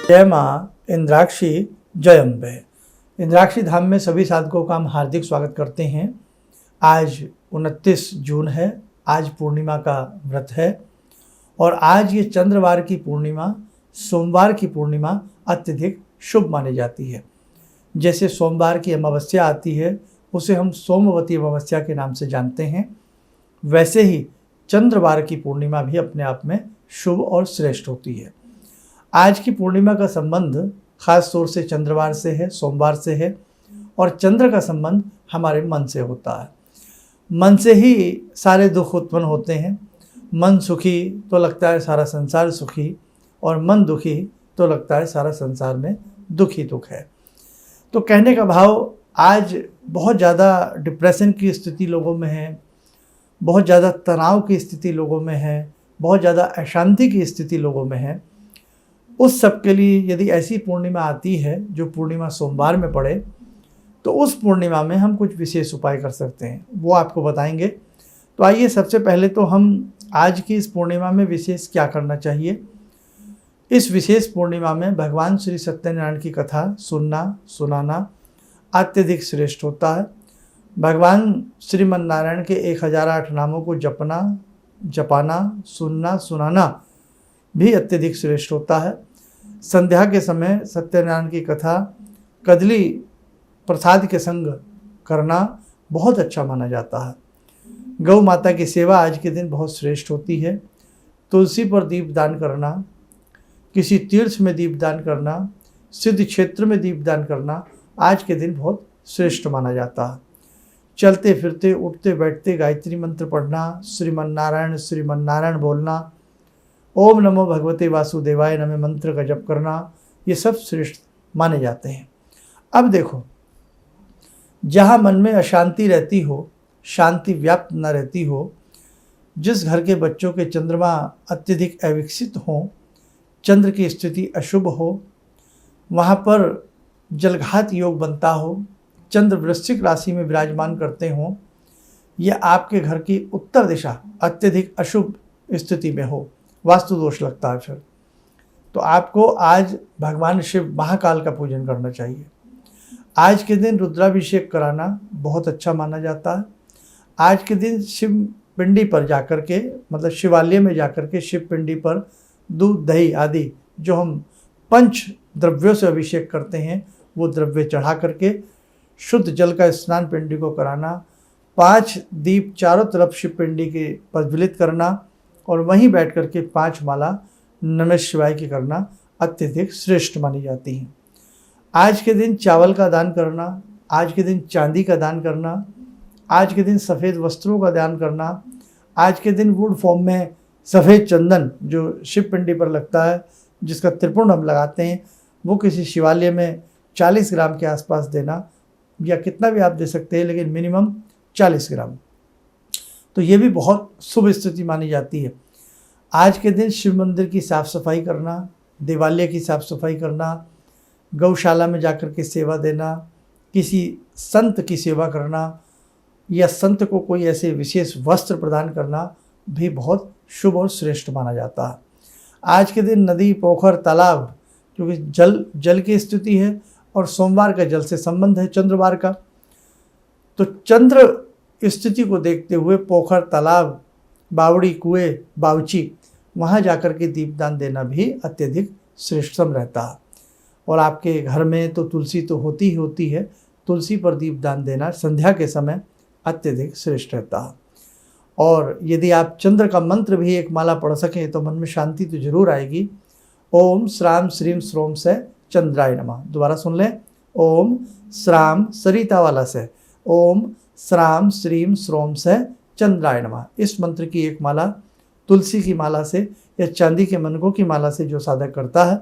जय माँ इंद्राक्षी जय अम्बे। इंद्राक्षी धाम में सभी साधकों का हम हार्दिक स्वागत करते हैं। आज 29 जून है, आज पूर्णिमा का व्रत है और आज ये चंद्रवार की पूर्णिमा, सोमवार की पूर्णिमा अत्यधिक शुभ मानी जाती है। जैसे सोमवार की अमावस्या आती है उसे हम सोमवती अमावस्या के नाम से जानते हैं, वैसे ही चंद्रवार की पूर्णिमा भी अपने आप में शुभ और श्रेष्ठ होती है। आज की पूर्णिमा का संबंध खास तौर से चंद्रवार से है, सोमवार से है और चंद्र का संबंध हमारे मन से होता है। मन से ही सारे दुख उत्पन्न होते हैं। मन सुखी तो लगता है सारा संसार सुखी और मन दुखी तो लगता है सारा संसार में दुख ही दुख है। तो कहने का भाव, आज बहुत ज़्यादा डिप्रेशन की स्थिति लोगों में है, बहुत ज़्यादा तनाव की स्थिति लोगों में है, बहुत ज़्यादा अशांति की स्थिति लोगों में है। उस सब के लिए यदि ऐसी पूर्णिमा आती है जो पूर्णिमा सोमवार में पड़े, तो उस पूर्णिमा में हम कुछ विशेष उपाय कर सकते हैं, वो आपको बताएंगे। तो आइए सबसे पहले तो हम आज की इस पूर्णिमा में विशेष क्या करना चाहिए। इस विशेष पूर्णिमा में भगवान श्री सत्यनारायण की कथा सुनना सुनाना अत्यधिक श्रेष्ठ होता है। भगवान श्रीमन नारायण के 1008 नामों को जपाना सुनना सुनाना भी अत्यधिक श्रेष्ठ होता है। संध्या के समय सत्यनारायण की कथा कदली प्रसाद के संग करना बहुत अच्छा माना जाता है। गौ माता की सेवा आज के दिन बहुत श्रेष्ठ होती है। तुलसी पर दीपदान करना, किसी तीर्थ में दीपदान करना, सिद्ध क्षेत्र में दीपदान करना आज के दिन बहुत श्रेष्ठ माना जाता है। चलते फिरते उठते बैठते गायत्री मंत्र पढ़ना, श्रीमन नारायण बोलना, ओम नमो भगवते वासुदेवाय नमः मंत्र का जप करना, ये सब श्रेष्ठ माने जाते हैं। अब देखो, जहाँ मन में अशांति रहती हो, शांति व्याप्त न रहती हो, जिस घर के बच्चों के चंद्रमा अत्यधिक अविकसित हों, चंद्र की स्थिति अशुभ हो, वहाँ पर जलघात योग बनता हो, चंद्र वृश्चिक राशि में विराजमान करते हों, या आपके घर की उत्तर दिशा अत्यधिक अशुभ स्थिति में हो, वास्तु दोष लगता है फिर, तो आपको आज भगवान शिव महाकाल का पूजन करना चाहिए। आज के दिन रुद्राभिषेक कराना बहुत अच्छा माना जाता है। आज के दिन शिव पिंडी पर जाकर के, मतलब शिवालय में जाकर के शिव पिंडी पर दूध दही आदि जो हम पंच द्रव्यों से अभिषेक करते हैं, वो द्रव्य चढ़ा करके शुद्ध जल का स्नान पिंडी को कराना, 5 दीप चारों तरफ शिव पिंडी के प्रज्वलित करना और वहीं बैठ करके 5 माला नमः शिवाय की करना अत्यधिक श्रेष्ठ मानी जाती हैं। आज के दिन चावल का दान करना, आज के दिन चांदी का दान करना, आज के दिन सफ़ेद वस्त्रों का दान करना, आज के दिन वुड फॉर्म में सफ़ेद चंदन जो शिव पिंडी पर लगता है, जिसका त्रिपुंड हम लगाते हैं, वो किसी शिवालय में 40 ग्राम के आसपास देना, या कितना भी आप दे सकते हैं, लेकिन मिनिमम 40 ग्राम। तो ये भी बहुत शुभ स्थिति मानी जाती है। आज के दिन शिव मंदिर की साफ़ सफाई करना, देवालय की साफ़ सफाई करना, गौशाला में जाकर के सेवा देना, किसी संत की सेवा करना या संत को कोई ऐसे विशेष वस्त्र प्रदान करना भी बहुत शुभ और श्रेष्ठ माना जाता है। आज के दिन नदी, पोखर, तालाब, क्योंकि जल की स्थिति है और सोमवार का जल से संबंध है चंद्रवार का, तो चंद्र स्थिति को देखते हुए पोखर, तालाब, बावड़ी, कुएं, बावची, वहाँ जाकर के दीपदान देना भी अत्यधिक श्रेष्ठतम रहता है। और आपके घर में तो तुलसी तो होती ही होती है, तुलसी पर दीपदान देना संध्या के समय अत्यधिक श्रेष्ठ रहता है। और यदि आप चंद्र का मंत्र भी एक माला पढ़ सकें तो मन में शांति तो जरूर आएगी। ओम श्राम श्रीम श्रोम से चंद्राय नमः। दोबारा सुन लें, ओम श्राम सरिता वाला से, ओम श्राम श्रीम श्रोम से चंद्राय नमः। इस मंत्र की एक माला तुलसी की माला से या चांदी के मनकों की माला से जो साधक करता है,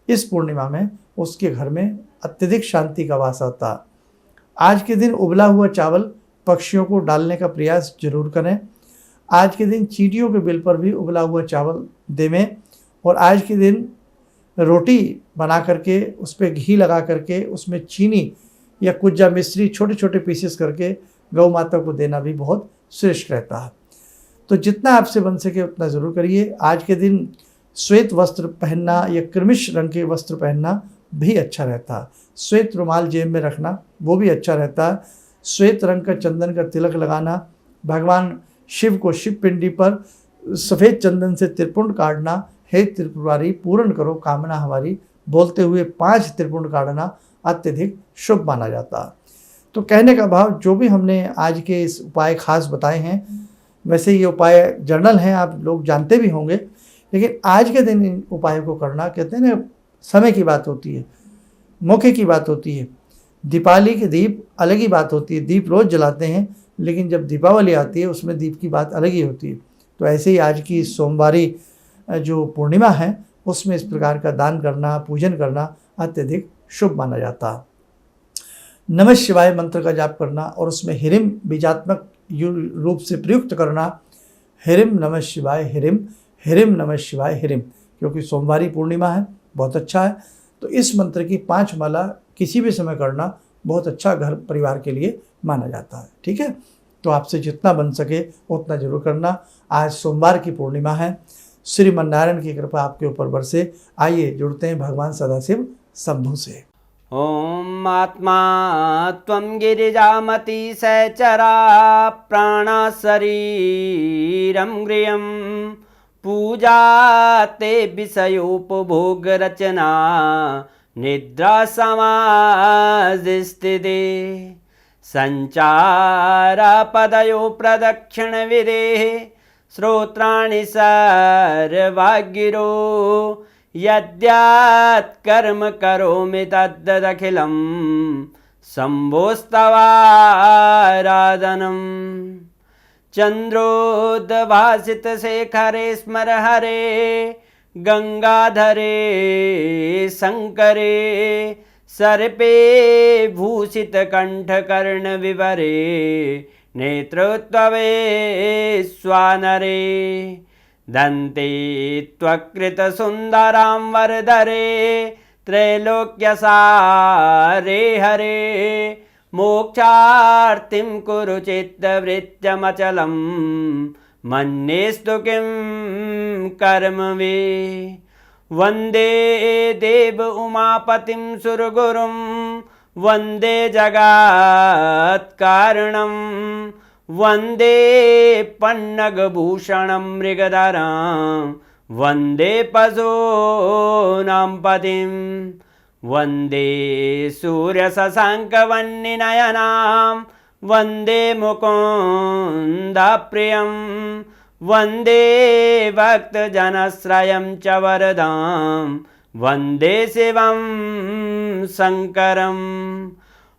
इस पूर्णिमा में उसके घर में अत्यधिक शांति का वास आता है। आज के दिन उबला हुआ चावल पक्षियों को डालने का प्रयास जरूर करें। आज के दिन चींटियों के बिल पर भी उबला हुआ चावल देवें। और आज के दिन रोटी बना करके उस पर घी लगा करके उसमें चीनी या कुज्जा मिश्री छोटे छोटे पीसेस करके गौ माता को देना भी बहुत श्रेष्ठ रहता है। तो जितना आपसे बन सके उतना ज़रूर करिए। आज के दिन श्वेत वस्त्र पहनना या कृमिश रंग के वस्त्र पहनना भी अच्छा रहता है। श्वेत रुमाल जेब में रखना वो भी अच्छा रहता है। श्वेत रंग का चंदन का तिलक लगाना, भगवान शिव को शिव पिंडी पर सफ़ेद चंदन से त्रिपुंड काटना, हे त्रिपुरारी पूर्ण करो कामना हमारी बोलते हुए 5 त्रिपुंड काटना अत्यधिक शुभ माना जाता है। तो कहने का भाव, जो भी हमने आज के इस उपाय खास बताए हैं, वैसे ये उपाय जर्नल हैं, आप लोग जानते भी होंगे, लेकिन आज के दिन इन उपायों को करना, कहते हैं ना, समय की बात होती है, मौके की बात होती है। दीपावली के दीप अलग ही बात होती है, दीप रोज़ जलाते हैं, लेकिन जब दीपावली आती है उसमें दीप की बात अलग ही होती है। तो ऐसे ही आज की सोमवारी जो पूर्णिमा है उसमें इस प्रकार का दान करना, पूजन करना अत्यधिक शुभ माना जाता है। नमः शिवाय मंत्र का जाप करना और उसमें हिरिम बीजात्मक रूप से प्रयुक्त करना, हिरिम नमः शिवाय हिरिम, हिरिम नमः शिवाय हिरिम, क्योंकि सोमवारी पूर्णिमा है, बहुत अच्छा है। तो इस मंत्र की 5 माला किसी भी समय करना बहुत अच्छा घर परिवार के लिए माना जाता है। ठीक है, तो आपसे जितना बन सके उतना जरूर करना। आज सोमवार की पूर्णिमा है, श्रीमन्नारायण की कृपा आपके ऊपर बरसे। आइए जुड़ते हैं भगवान सदाशिव शंभु से। ओम आत्मा त्वं गिरिजामति सहचरा प्राणा शरीरं गृहं पूजा ते विषयोपभोग रचना निद्रा समाधिस्थिते संचारा पदयो प्रदक्षिण विदेः श्रोत्राणि सर्वागिरो यद्यात् कर्म करोमि तद्दखिलं शम्भोस्तवाराधनम् चन्द्रोद्भासितशेखरे स्मर हरे गंगाधरे शंकरे सर्पे भूषितकण्ठकर्णविवरे नेत्रोत्तवे स्वानरे दन्ते त्वकृतसुन्दरां वरदरे त्रैलोक्यसारे हरे मोक्षार्तिं कुरु चित्तवृत्त्यमचलं मन्येस्तु किं कर्म वे वन्दे देव उमापतिं सुरगुरुं वन्दे जगत्कारणं वन्दे पन्नगभूषणं मृगधरं वन्दे पशूनां पतिं वन्दे सूर्यशशाङ्कवह्निनयनां वन्दे मुकुन्दप्रियं वन्दे भक्तजनश्रयं च वरदां वन्दे शिवं शङ्करम्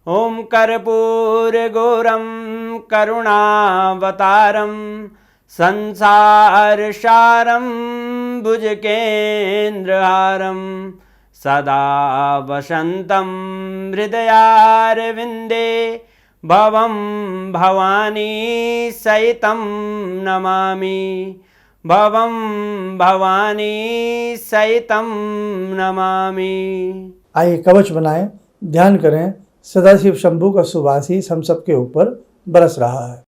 ॐ कर्पूरगौरं करुणावतारं संसारसारं भुजगेन्द्रहारं सदा वसन्तं हृदयारविन्दे भवं भवानी सहितं नमामि भवं भवानी सहितं नमामि। आइए कवच बनाएं, ध्यान करें, सदाशिव शंभु का सुवासीस हम सबके ऊपर बरस रहा है।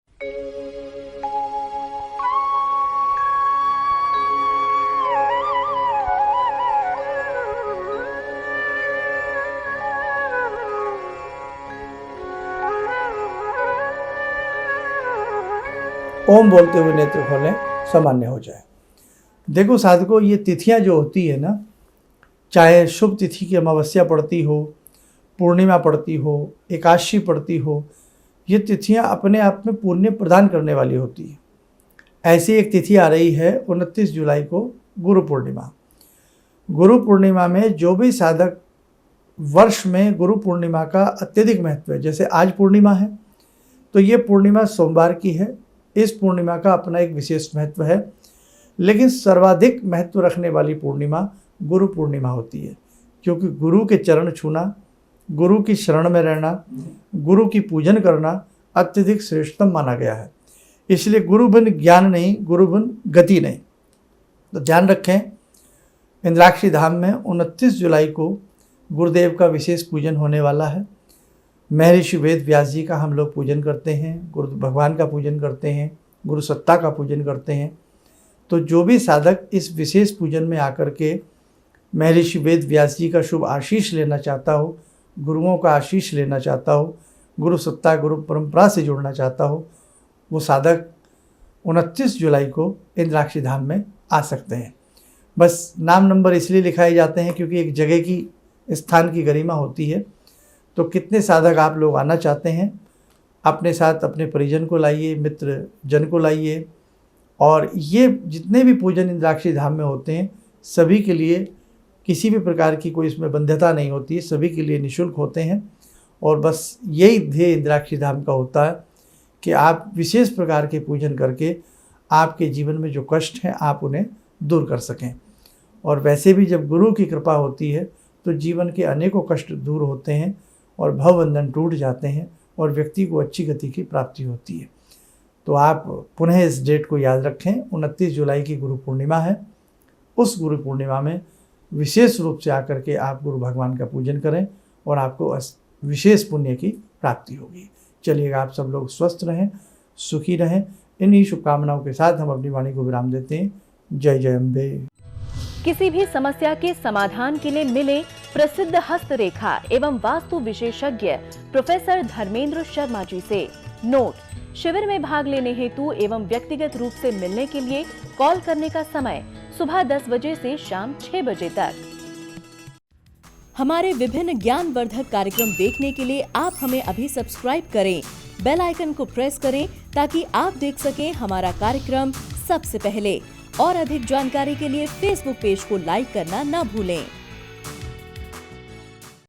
ओम बोलते हुए नेत्र खोलें, सामान्य हो जाए। देखो साधकों, ये तिथियां जो होती है ना, चाहे शुभ तिथि की अमावस्या पड़ती हो, पूर्णिमा पड़ती हो, एकादशी पड़ती हो, ये तिथियां अपने आप में पुण्य प्रदान करने वाली होती है। ऐसी एक तिथि आ रही है 29 जुलाई को, गुरु पूर्णिमा। गुरु पूर्णिमा में जो भी साधक वर्ष में गुरु पूर्णिमा का अत्यधिक महत्व है, जैसे आज पूर्णिमा है तो ये पूर्णिमा सोमवार की है, इस पूर्णिमा का अपना एक विशेष महत्व है, लेकिन सर्वाधिक महत्व रखने वाली पूर्णिमा गुरु पूर्णिमा होती है, क्योंकि गुरु के चरण छूना, गुरु की शरण में रहना, गुरु की पूजन करना अत्यधिक श्रेष्ठतम माना गया है। इसलिए गुरु बिन ज्ञान नहीं, गुरु बिन गति नहीं। तो ध्यान रखें, इंद्राक्षी धाम में 29 जुलाई को गुरुदेव का विशेष पूजन होने वाला है। महर्षि वेद व्यास जी का हम लोग पूजन करते हैं, गुरु भगवान का पूजन करते हैं, गुरु सत्ता का पूजन करते हैं। तो जो भी साधक इस विशेष पूजन में आकर के महर्षि वेद व्यास जी का शुभ आशीष लेना चाहता हो, गुरुओं का आशीष लेना चाहता हो, गुरु सत्ता गुरु परंपरा से जुड़ना चाहता हो, वो साधक 29 जुलाई को इंद्राक्षी धाम में आ सकते हैं। बस नाम नंबर इसलिए लिखाए जाते हैं क्योंकि एक जगह की, स्थान की गरिमा होती है। तो कितने साधक आप लोग आना चाहते हैं, अपने साथ अपने परिजन को लाइए, मित्र जन को लाइए। और ये जितने भी पूजन इंद्राक्षी धाम में होते हैं सभी के लिए किसी भी प्रकार की कोई इसमें बंध्यता नहीं होती है, सभी के लिए निःशुल्क होते हैं। और बस यही ध्येय इंद्राक्षी धाम का होता है कि आप विशेष प्रकार के पूजन करके आपके जीवन में जो कष्ट हैं आप उन्हें दूर कर सकें। और वैसे भी जब गुरु की कृपा होती है तो जीवन के अनेकों कष्ट दूर होते हैं और भवबंधन टूट जाते हैं और व्यक्ति को अच्छी गति की प्राप्ति होती है। तो आप पुनः इस डेट को याद रखें, 29 जुलाई की गुरु पूर्णिमा है। उस गुरु पूर्णिमा में विशेष रूप से आकर के आप गुरु भगवान का पूजन करें और आपको विशेष पुण्य की प्राप्ति होगी। चलिएगा, आप सब लोग स्वस्थ रहें, सुखी रहें। इन्हीं शुभकामनाओं के साथ हम अपनी वाणी को विराम देते हैं। जय जय अम्बे। किसी भी समस्या के समाधान के लिए मिले प्रसिद्ध हस्तरेखा एवं वास्तु विशेषज्ञ प्रोफेसर धर्मेंद्र शर्मा जी से। नोट: शिविर में भाग लेने हेतु एवं व्यक्तिगत रूप से मिलने के लिए कॉल करने का समय सुबह 10 बजे से शाम 6 बजे तक। हमारे विभिन्न ज्ञानवर्धक कार्यक्रम देखने के लिए आप हमें अभी सब्सक्राइब करें, बेल आइकन को प्रेस करें ताकि आप देख सकें हमारा कार्यक्रम सबसे पहले। और अधिक जानकारी के लिए फेसबुक पेज को लाइक करना न भूलें।